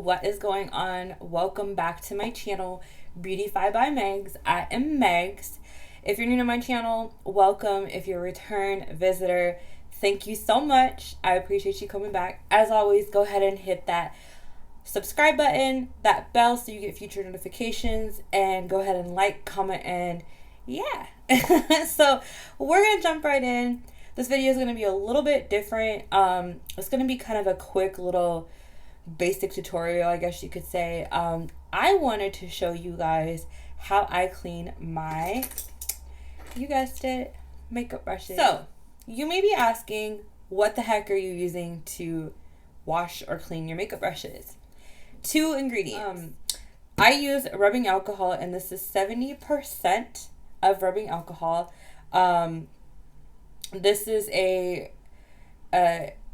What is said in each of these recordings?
what is going on? Welcome back to my channel, Beautify by Megs. I am Megs. If you're new to my channel, welcome. If you're a return visitor, thank you so much. I appreciate you coming back. As always, go ahead and hit that subscribe button, that bell so you get future notifications, and go ahead and like, comment, and yeah. So we're going to jump right in. This video is going to be a little bit different. It's going to be kind of a quick little basic tutorial, I guess you could say. I wanted to show you guys how I clean my, you guessed it, makeup brushes. So you may be asking, what the heck are you using to wash or clean your makeup brushes? 2 ingredients. I use rubbing alcohol, and this is 70% of rubbing alcohol. This is a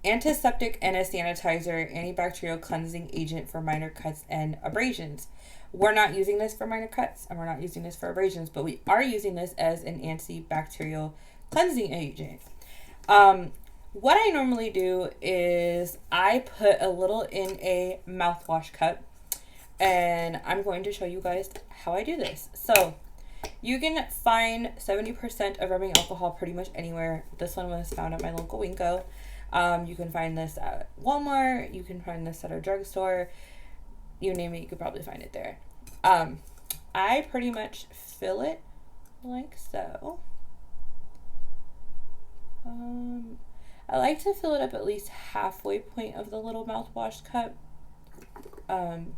antiseptic and a sanitizer, antibacterial cleansing agent for minor cuts and abrasions. We're not using this for minor cuts, and we're not using this for abrasions, but we are using this as an antibacterial cleansing agent. What I normally do is I put a little in a mouthwash cup, and I'm going to show you guys how I do this. So you can find 70% of rubbing alcohol pretty much anywhere. This one was found at my local Winco. You can find this at Walmart. You can find this at a drugstore. You name it, you could probably find it there. I pretty much fill it like so. I like to fill it up at least halfway point of the little mouthwash cup. Can't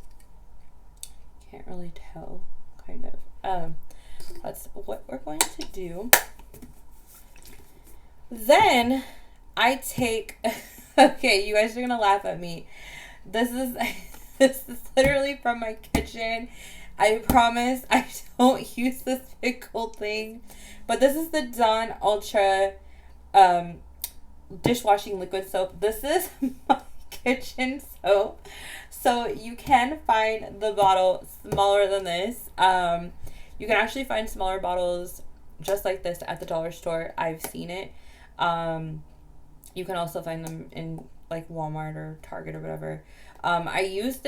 really tell, kind of. That's what we're going to do. Then I take, okay, you guys are gonna laugh at me. This is literally from my kitchen. I promise I don't use this big old thing, but this is the Dawn Ultra dishwashing liquid soap. This is my kitchen soap. So you can find the bottle smaller than this. You can actually find smaller bottles just like this at the dollar store. I've seen it. You can also find them in like Walmart or Target or whatever. I used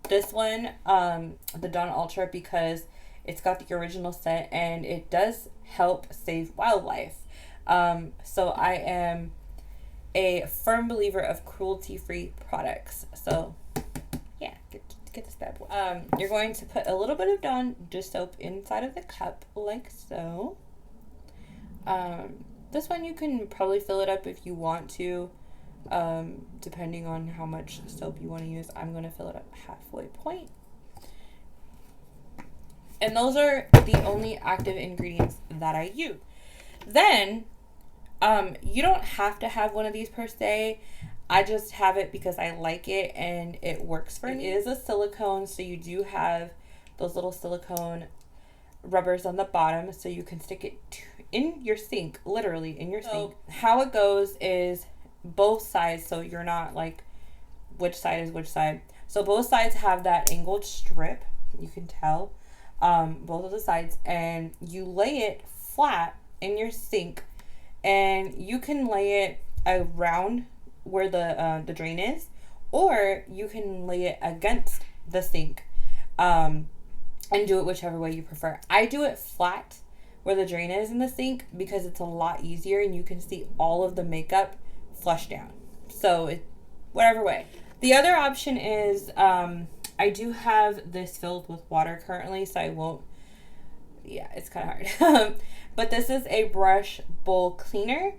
this one, the Dawn Ultra, because it's got the original scent and it does help save wildlife. So I am a firm believer of cruelty-free products. So yeah, get this bad boy. You're going to put a little bit of Dawn dish soap inside of the cup like so. This one you can probably fill it up if you want to, depending on how much soap you want to use. I'm going to fill it up halfway point. And those are the only active ingredients that I use. Then, you don't have to have one of these per se. I just have it because I like it and it works for me. It is a silicone, so you do have those little silicone rubbers on the bottom, so you can stick it in your sink, literally in your sink. How it goes is both sides, so you're not like which side is which side. So both sides have that angled strip, you can tell, both of the sides, and you lay it flat in your sink, and you can lay it around where the drain is, or you can lay it against the sink, and do it whichever way you prefer. I do it flat where the drain is in the sink because it's a lot easier and you can see all of the makeup flush down. So whatever way. The other option is, I do have this filled with water currently, so I won't, yeah, it's kind of hard. But this is a brush bowl cleaner.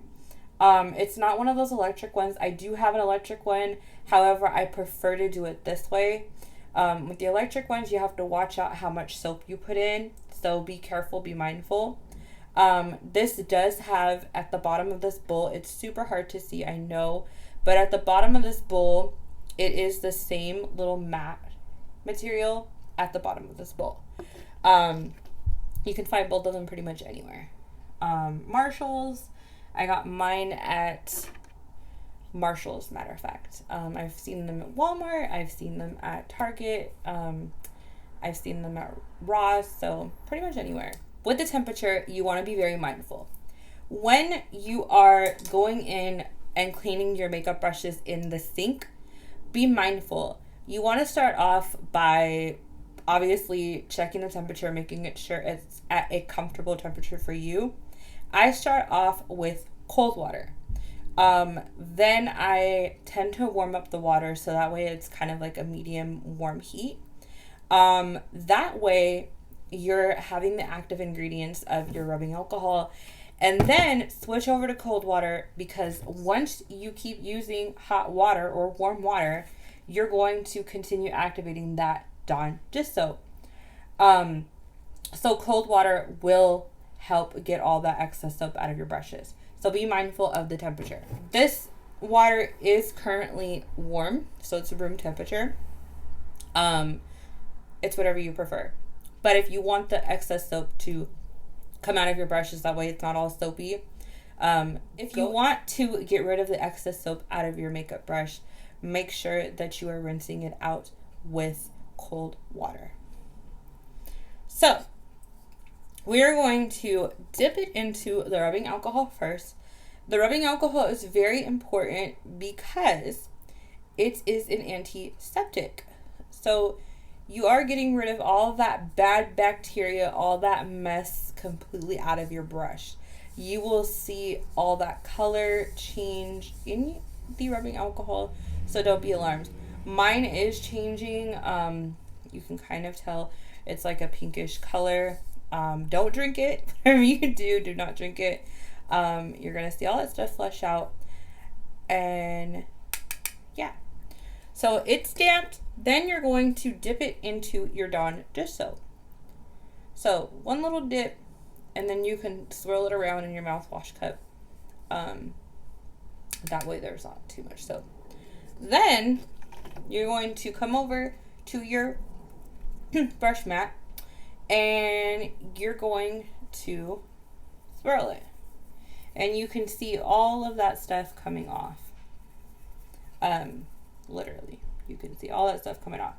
It's not one of those electric ones. I do have an electric one. However, I prefer to do it this way. With the electric ones, you have to watch out how much soap you put in. So be careful, be mindful. This does have at the bottom of this bowl, it's super hard to see, I know. But at the bottom of this bowl, it is the same little matte material at the bottom of this bowl. You can find both of them pretty much anywhere. Marshalls. I got mine at Marshalls, matter of fact. I've seen them at Walmart. I've seen them at Target. I've seen them at Ross. So pretty much anywhere. With the temperature, you want to be very mindful. When you are going in and cleaning your makeup brushes in the sink, be mindful. you want to start off by obviously checking the temperature, making sure it's at a comfortable temperature for you. I start off with cold water. Then I tend to warm up the water so that way it's kind of like a medium warm heat. That way you're having the active ingredients of your rubbing alcohol, and then switch over to cold water, because once you keep using hot water or warm water, you're going to continue activating that Dawn dish soap. So cold water will help get all that excess soap out of your brushes. So be mindful of the temperature. This water is currently warm, so it's room temperature. It's whatever you prefer. But if you want the excess soap to come out of your brushes, that way it's not all soapy. If you want to get rid of the excess soap out of your makeup brush, make sure that you are rinsing it out with cold water. So we are going to dip it into the rubbing alcohol first. The rubbing alcohol is very important because it is an antiseptic. So you are getting rid of all that bad bacteria, all that mess completely out of your brush. You will see all that color change in the rubbing alcohol, so don't be alarmed. Mine is changing. You can kind of tell it's like a pinkish color. Don't drink it. Whatever you do not drink it. You're gonna see all that stuff flush out, and yeah. So it's damped. Then you're going to dip it into your Dawn dish soap. So one little dip, and then you can swirl it around in your mouthwash cup. That way there's not too much soap. Then you're going to come over to your brush mat, and you're going to swirl it. And you can see all of that stuff coming off. Literally, you can see all that stuff coming off.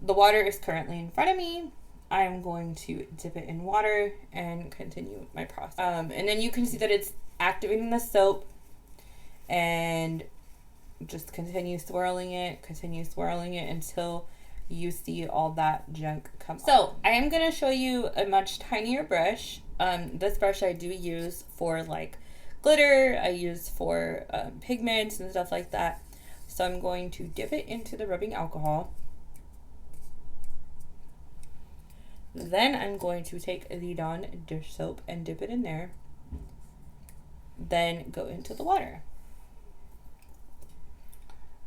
The water is currently in front of me. I'm going to dip it in water and continue my process. And then you can see that it's activating the soap, and just continue swirling it until you see all that junk come off. So I am going to show you a much tinier brush. This brush I do use for like glitter. I use for pigments and stuff like that. So I'm going to dip it into the rubbing alcohol. Then I'm going to take the Dawn dish soap and dip it in there. Then go into the water.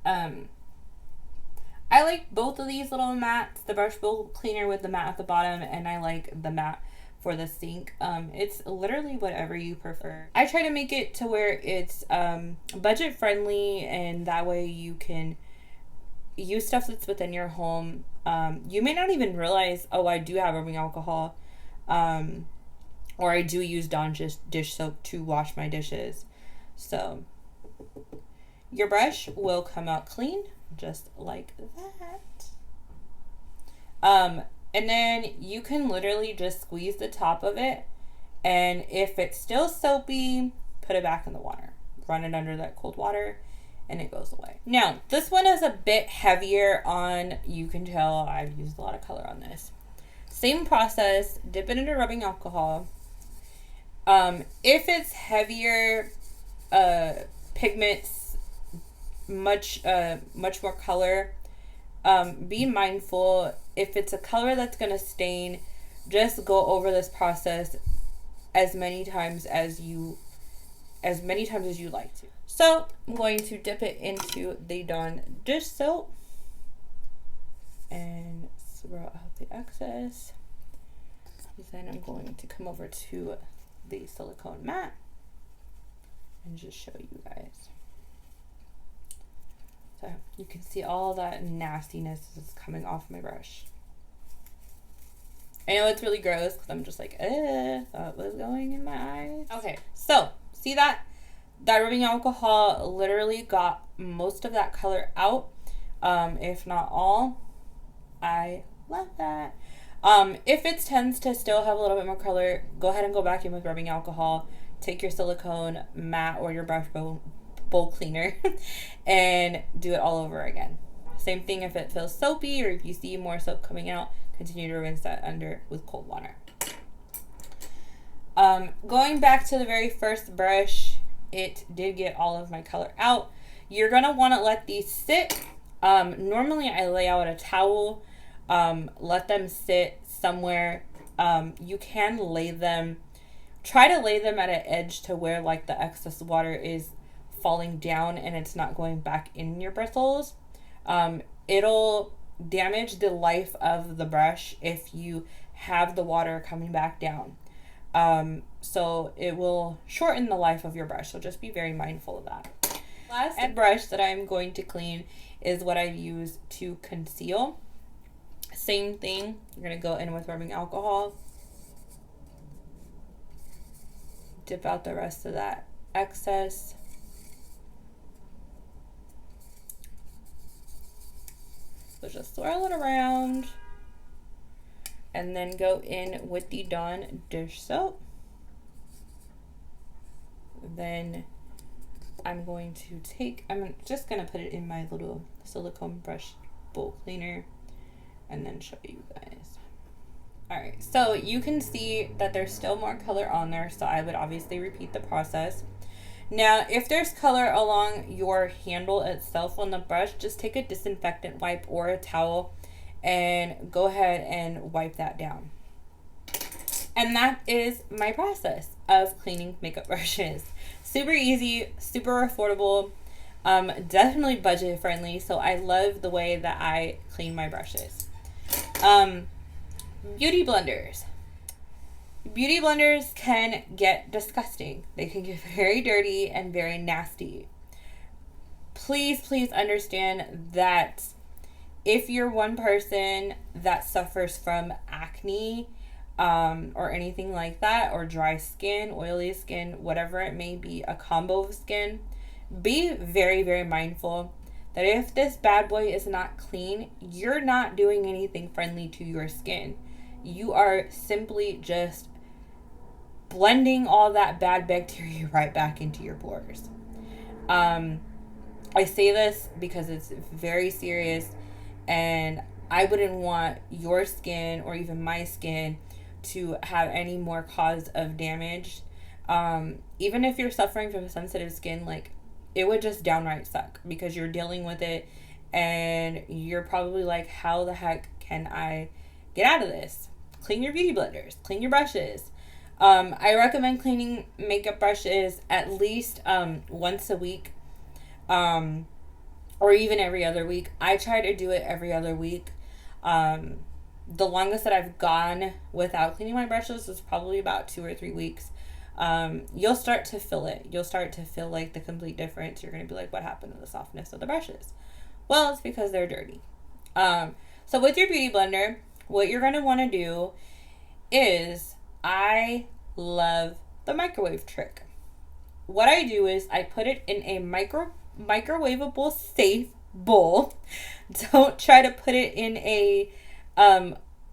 I like both of these little mats, the brush bowl cleaner with the mat at the bottom, and I like the mat for the sink. It's literally whatever you prefer. I try to make it to where it's budget friendly, and that way you can use stuff that's within your home. You may not even realize, oh, I do have rubbing alcohol, or I do use Dawn dish soap to wash my dishes. So your brush will come out clean, just like that. And then you can literally just squeeze the top of it, and if it's still soapy, put it back in the water. Run it under that cold water, and it goes away. Now, this one is a bit heavier on, you can tell I've used a lot of color on this. Same process, dip it into rubbing alcohol. If it's heavier pigments, much more color, be mindful. If it's a color that's going to stain, just go over this process as many times as you like to. So I'm going to dip it into the Dawn dish soap and swirl out the excess. Then I'm going to come over to the silicone mat and just show you guys. So you can see all that nastiness is coming off my brush. I know it's really gross because I'm just like, what was going in my eyes? Okay, so see that? That rubbing alcohol literally got most of that color out, if not all. I love that. If it tends to still have a little bit more color, go ahead and go back in with rubbing alcohol. Take your silicone mat or your brush bowl cleaner and do it all over again. Same thing if it feels soapy or if you see more soap coming out, continue to rinse that under with cold water. Going back to the very first brush, it did get all of my color out. You're going to want to let these sit. Normally I lay out a towel, let them sit somewhere. You can try to lay them at an edge to where like the excess water is falling down and it's not going back in your bristles. It'll damage the life of the brush if you have the water coming back down. So it will shorten the life of your brush. So just be very mindful of that. Last brush that I'm going to clean is what I use to conceal. Same thing. You're going to go in with rubbing alcohol. Dip out the rest of that excess. So just swirl it around. And then go in with the Dawn dish soap. Then I'm just going to put it in my little silicone brush bowl cleaner and then show you guys. Alright, so you can see that there's still more color on there, so I would obviously repeat the process. Now, if there's color along your handle itself on the brush, just take a disinfectant wipe or a towel and go ahead and wipe that down. And that is my process of cleaning makeup brushes. Super easy, super affordable, definitely budget friendly, so I love the way that I clean my brushes. Beauty blenders. Beauty blenders can get disgusting. They can get very dirty and very nasty. Please understand that if you're one person that suffers from acne or anything like that, or dry skin, oily skin, whatever it may be, a combo of skin, be very, very mindful that if this bad boy is not clean, you're not doing anything friendly to your skin. You are simply just blending all that bad bacteria right back into your pores. I say this because it's very serious, and I wouldn't want your skin or even my skin to have any more cause of damage. Even if you're suffering from sensitive skin, like, it would just downright suck because you're dealing with it and you're probably like, how the heck can I get out of this? Clean your beauty blenders, clean your brushes. I recommend cleaning makeup brushes at least once a week, or even every other week. I try to do it every other week. The longest that I've gone without cleaning my brushes was probably about 2 or 3 weeks. You'll start to feel it. You'll start to feel like the complete difference. You're going to be like, what happened to the softness of the brushes? Well, it's because they're dirty. So with your beauty blender, what you're going to want to do is, I love the microwave trick. What I do is I put it in a microwavable safe bowl. Don't try to put it in a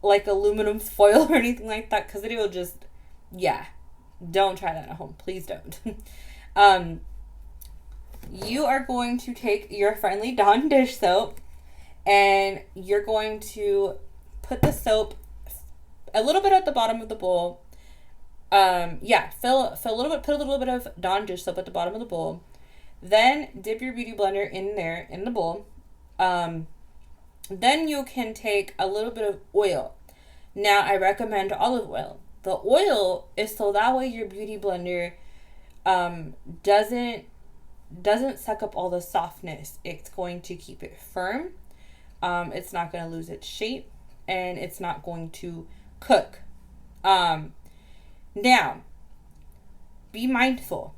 like aluminum foil or anything like that, because it will just, don't try that at home. Please don't. You are going to take your friendly Dawn dish soap and you're going to put the soap a little bit at the bottom of the bowl. Fill a little bit, put a little bit of Dawn dish soap at the bottom of the bowl. Then dip your beauty blender in there in the bowl. Then you can take a little bit of oil. Now I recommend olive oil. The oil is so that way your beauty blender doesn't suck up all the softness. It's going to keep it firm. It's not going to lose its shape, and it's not going to cook. Now, be mindful.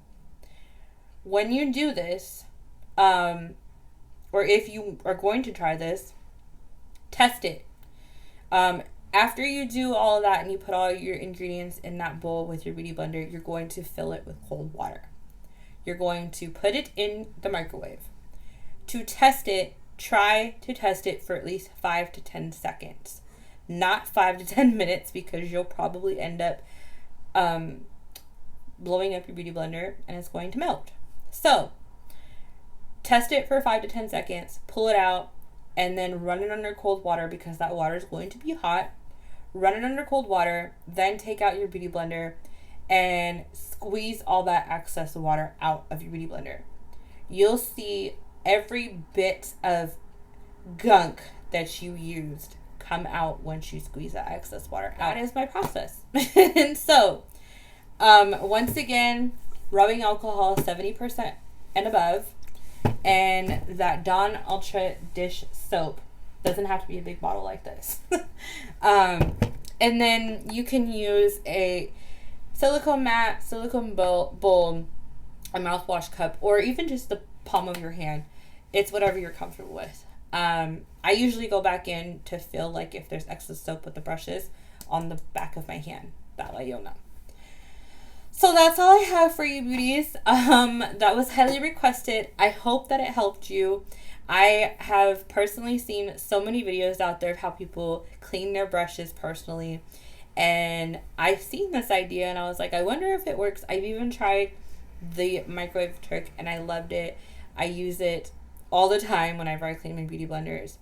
When you do this, or if you are going to try this, test it. After you do all of that and you put all your ingredients in that bowl with your beauty blender, you're going to fill it with cold water. You're going to put it in the microwave. To test it, try to test it for at least 5 to 10 seconds. Not 5 to 10 minutes, because you'll probably end up blowing up your beauty blender and it's going to melt. So, test it for 5 to 10 seconds, pull it out, and then run it under cold water because that water is going to be hot. Run it under cold water, then take out your beauty blender and squeeze all that excess water out of your beauty blender. You'll see every bit of gunk that you used come out once you squeeze that excess water out. That is my process. And so, once again, rubbing alcohol 70% and above, and that Dawn Ultra dish soap. Doesn't have to be a big bottle like this. And then you can use a silicone mat, silicone bowl, a mouthwash cup, or even just the palm of your hand. It's whatever you're comfortable with. I usually go back in to feel like if there's excess soap with the brushes on the back of my hand. That way you'll know. So that's all I have for you, beauties. That was highly requested. I hope that it helped you. I have personally seen so many videos out there of how people clean their brushes personally. And I've seen this idea and I was like, I wonder if it works. I've even tried the microwave trick and I loved it. I use it all the time whenever I clean my beauty blenders.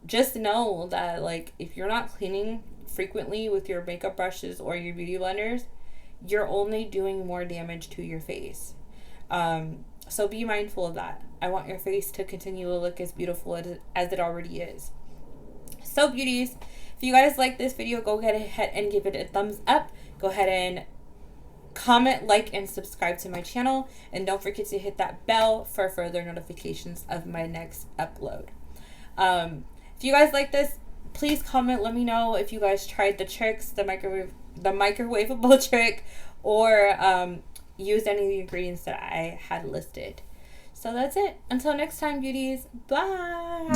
Just know that, like, if you're not cleaning frequently with your makeup brushes or your beauty blenders, you're only doing more damage to your face. So be mindful of that. I want your face to continue to look as beautiful as it already is. So, beauties, if you guys like this video, go ahead and give it a thumbs up. Go ahead and comment, like, and subscribe to my channel. And don't forget to hit that bell for further notifications of my next upload. If you guys like this, please comment. Let me know if you guys tried the tricks, the microwavable trick, or used any of the ingredients that I had listed. So that's it. Until next time, beauties. Bye.